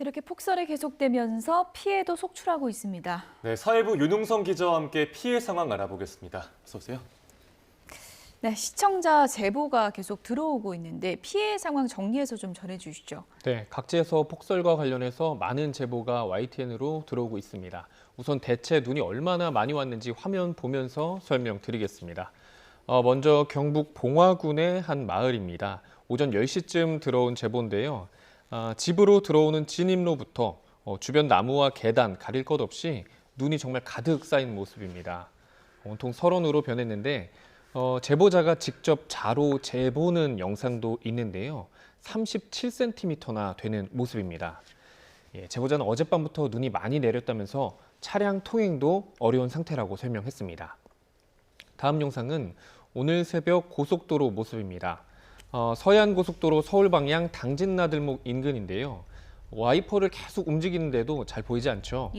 이렇게 폭설이 계속되면서 피해도 속출하고 있습니다. 네, 사회부 윤웅성 기자와 함께 피해 상황 알아보겠습니다. 어서 오세요. 네, 시청자 제보가 계속 들어오고 있는데 피해 상황 정리해서 좀 전해주시죠. 네, 각지에서 폭설과 관련해서 많은 제보가 YTN으로 들어오고 있습니다. 우선 대체 눈이 얼마나 많이 왔는지 화면 보면서 설명드리겠습니다. 먼저 경북 봉화군의 한 마을입니다. 오전 10시쯤 들어온 제보인데요. 집으로 들어오는 진입로부터 주변 나무와 계단 가릴 것 없이 눈이 정말 가득 쌓인 모습입니다. 온통 설원으로 변했는데 제보자가 직접 자로 재보는 영상도 있는데요. 37cm나 되는 모습입니다. 제보자는 어젯밤부터 눈이 많이 내렸다면서 차량 통행도 어려운 상태라고 설명했습니다. 다음 영상은 오늘 새벽 고속도로 모습입니다. 서해안고속도로 서울 방향 당진나들목 인근인데요. 와이퍼를 계속 움직이는데도 잘 보이지 않죠?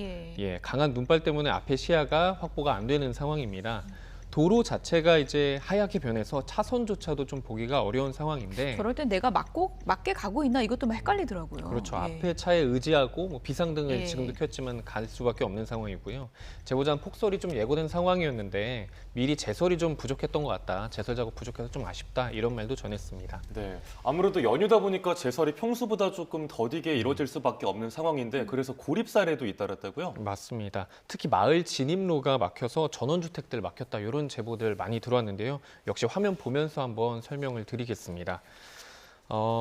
강한 눈발 때문에 앞에 시야가 확보가 안 되는 상황입니다. 도로 자체가 이제 하얗게 변해서 차선조차도 좀 보기가 어려운 상황인데 저럴 땐 내가 맞게 가고 있나 이것도 좀 헷갈리더라고요. 그렇죠. 앞에 차에 의지하고 비상등을 예. 지금도 켰지만 갈 수밖에 없는 상황이고요. 제보자는 폭설이 좀 예고된 상황이었는데 미리 제설이 좀 부족했던 것 같다. 제설 작업 부족해서 좀 아쉽다. 이런 말도 전했습니다. 네, 아무래도 연휴다 보니까 제설이 평소보다 조금 더디게 이루어질 수밖에 없는 상황인데 그래서 고립 사례도 잇따랐다고요? 맞습니다. 특히 마을 진입로가 막혀서 전원주택들 막혔다. 이런 제보들 많이 들어왔는데요. 역시 화면 보면서 한번 설명을 드리겠습니다.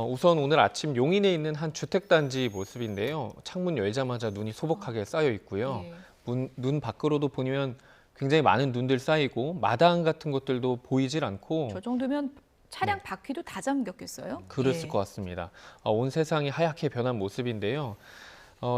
우선 오늘 아침 용인에 있는 한 주택단지 모습인데요. 창문 열자마자 눈이 소복하게 쌓여 있고요. 눈 밖으로도 보면 굉장히 많은 눈들 쌓이고 마당 같은 것들도 보이질 않고 저 정도면 차량 바퀴도 다 잠겼겠어요? 그랬을 것 같습니다. 온 세상이 하얗게 변한 모습인데요.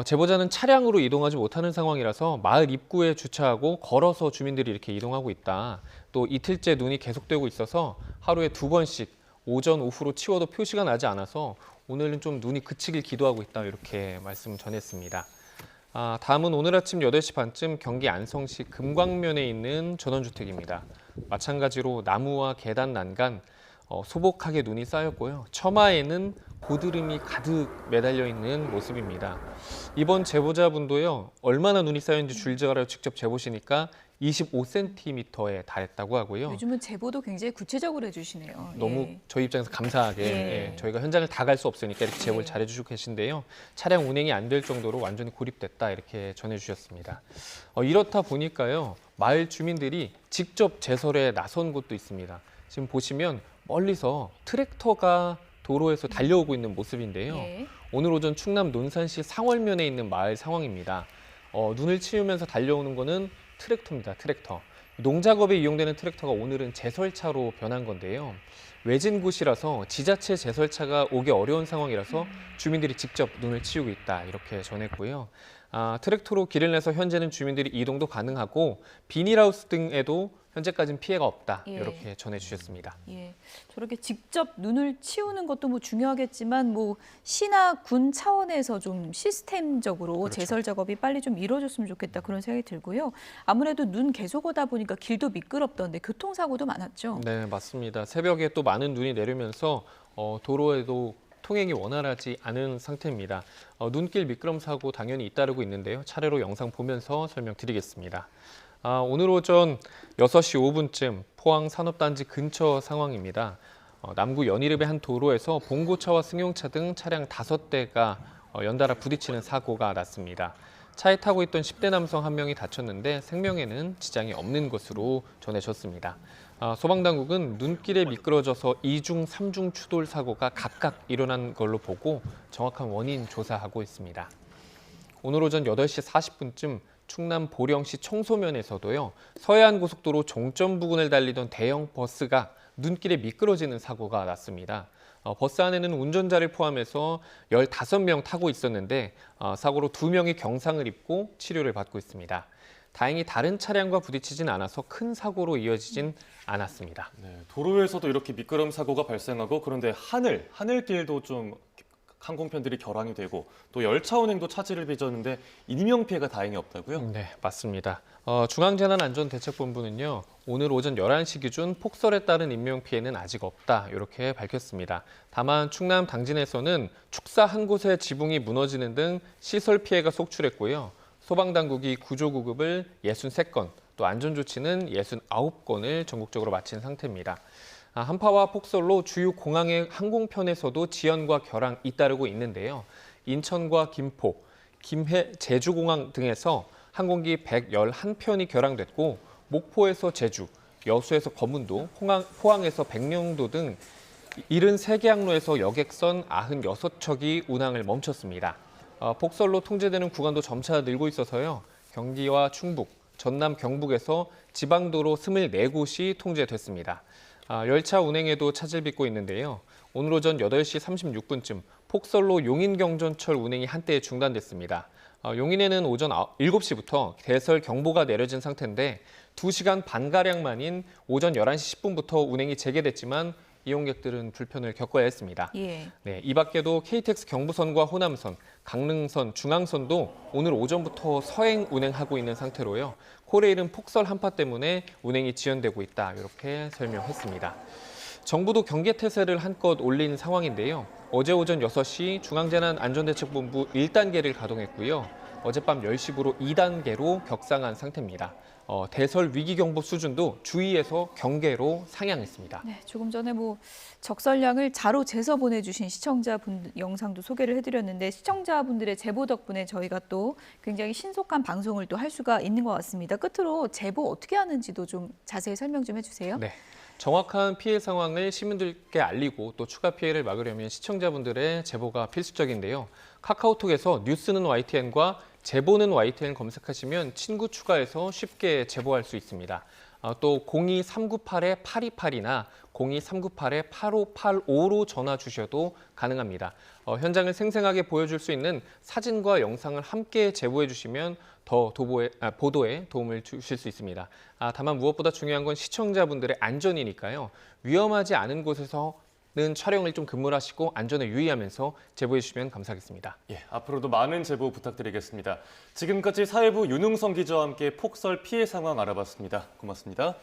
제보자는 차량으로 이동하지 못하는 상황이라서 마을 입구에 주차하고 걸어서 주민들이 이렇게 이동하고 있다. 또 이틀째 눈이 계속되고 있어서 하루에 2번씩 오전, 오후로 치워도 표시가 나지 않아서 오늘은 좀 눈이 그치길 기도하고 있다. 이렇게 말씀 전했습니다. 다음은 오늘 아침 8시 반쯤 경기 안성시 금광면에 있는 전원주택입니다. 마찬가지로 나무와 계단 난간, 소복하게 눈이 쌓였고요. 처마에는 고드름이 가득 매달려 있는 모습입니다. 이번 제보자분도요, 얼마나 눈이 쌓였는지 줄자로 직접 재보시니까 25cm에 달했다고 하고요. 요즘은 제보도 굉장히 구체적으로 해주시네요. 너무 저희 입장에서 감사하게 저희가 현장을 다 갈 수 없으니까 이렇게 제보를 잘해주시고 계신데요. 차량 운행이 안 될 정도로 완전히 고립됐다 이렇게 전해주셨습니다. 이렇다 보니까요, 마을 주민들이 직접 제설에 나선 곳도 있습니다. 지금 보시면 멀리서 트랙터가 도로에서 달려오고 있는 모습인데요. 오늘 오전 충남 논산시 상월면에 있는 마을 상황입니다. 눈을 치우면서 달려오는 거는 트랙터입니다. 트랙터. 농작업에 이용되는 트랙터가 오늘은 제설차로 변한 건데요. 외진 곳이라서 지자체 제설차가 오기 어려운 상황이라서 주민들이 직접 눈을 치우고 있다 이렇게 전했고요. 트랙터로 길을 내서 현재는 주민들이 이동도 가능하고 비닐하우스 등에도 현재까지는 피해가 없다 이렇게 전해주셨습니다. 저렇게 직접 눈을 치우는 것도 뭐 중요하겠지만 뭐 시나 군 차원에서 좀 시스템적으로 제설 작업이 빨리 좀 이루어졌으면 좋겠다 그런 생각이 들고요. 아무래도 눈 계속 오다 보니까 길도 미끄럽던데 교통사고도 많았죠. 네, 맞습니다. 새벽에 또 많은 눈이 내리면서 도로에도 통행이 원활하지 않은 상태입니다. 눈길 미끄럼 사고 당연히 잇따르고 있는데요. 차례로 영상 보면서 설명드리겠습니다. 오늘 오전 6시 5분쯤 포항 산업단지 근처 상황입니다. 남구 연이읍의 한 도로에서 봉고차와 승용차 등 차량 5대가 연달아 부딪히는 사고가 났습니다. 차에 타고 있던 10대 남성 한 명이 다쳤는데 생명에는 지장이 없는 것으로 전해졌습니다. 소방당국은 눈길에 미끄러져서 2중, 3중 추돌 사고가 각각 일어난 걸로 보고 정확한 원인 조사하고 있습니다. 오늘 오전 8시 40분쯤 충남 보령시 청소면에서도요, 서해안고속도로 종점 부근을 달리던 대형 버스가 눈길에 미끄러지는 사고가 났습니다. 버스 안에는 운전자를 포함해서 15명 타고 있었는데 사고로 2명이 경상을 입고 치료를 받고 있습니다. 다행히 다른 차량과 부딪히진 않아서 큰 사고로 이어지진 않았습니다. 네, 도로에서도 이렇게 미끄럼 사고가 발생하고 그런데 하늘길도 좀 항공편들이 결항이 되고 또 열차 운행도 차질을 빚었는데 인명 피해가 다행히 없다고요? 네, 맞습니다. 중앙재난안전대책본부는요, 오늘 오전 11시 기준 폭설에 따른 인명피해는 아직 없다, 이렇게 밝혔습니다. 다만 충남 당진에서는 축사 한 곳의 지붕이 무너지는 등 시설 피해가 속출했고요. 소방당국이 구조구급을 63건, 또 안전조치는 69건을 전국적으로 마친 상태입니다. 한파와 폭설로 주요 공항의 항공편에서도 지연과 결항 잇따르고 있는데요. 인천과 김포, 김해, 제주공항 등에서 항공기 111편이 결항됐고 목포에서 제주, 여수에서 거문도, 포항에서 백령도 등 73개 항로에서 여객선 96척이 운항을 멈췄습니다. 폭설로 통제되는 구간도 점차 늘고 있어서요. 경기와 충북, 전남 경북에서 지방도로 24곳이 통제됐습니다. 열차 운행에도 차질 빚고 있는데요. 오늘 오전 8시 36분쯤 폭설로 용인경전철 운행이 한때 중단됐습니다. 용인에는 오전 7시부터 대설 경보가 내려진 상태인데 2시간 반가량 만인 오전 11시 10분부터 운행이 재개됐지만 이용객들은 불편을 겪어야 했습니다. 예. 네, 이 밖에도 KTX 경부선과 호남선, 강릉선, 중앙선도 오늘 오전부터 서행 운행하고 있는 상태로요. 코레일은 폭설 한파 때문에 운행이 지연되고 있다, 이렇게 설명했습니다. 정부도 경계태세를 한껏 올린 상황인데요. 어제 오전 6시 중앙재난안전대책본부 1단계를 가동했고요. 어젯밤 10시부로 2단계로 격상한 상태입니다. 대설 위기경보 수준도 주의에서 경계로 상향했습니다. 네, 조금 전에 적설량을 자로 재서 보내주신 시청자분 영상도 소개를 해드렸는데 시청자분들의 제보 덕분에 저희가 또 굉장히 신속한 방송을 또 할 수가 있는 것 같습니다. 끝으로 제보 어떻게 하는지도 좀 자세히 설명 좀 해주세요. 네. 정확한 피해 상황을 시민들께 알리고 또 추가 피해를 막으려면 시청자분들의 제보가 필수적인데요. 카카오톡에서 뉴스는 YTN과 제보는 YTN 검색하시면 친구 추가해서 쉽게 제보할 수 있습니다. 또 02398-8282나 02398-8585로 전화 주셔도 가능합니다. 현장을 생생하게 보여줄 수 있는 사진과 영상을 함께 제보해 주시면 더 보도에 도움을 주실 수 있습니다. 다만 무엇보다 중요한 건 시청자분들의 안전이니까요. 위험하지 않은 곳에서는 촬영을 좀 금물하시고 안전에 유의하면서 제보해 주시면 감사하겠습니다. 예, 앞으로도 많은 제보 부탁드리겠습니다. 지금까지 사회부 윤웅성 기자와 함께 폭설 피해 상황 알아봤습니다. 고맙습니다.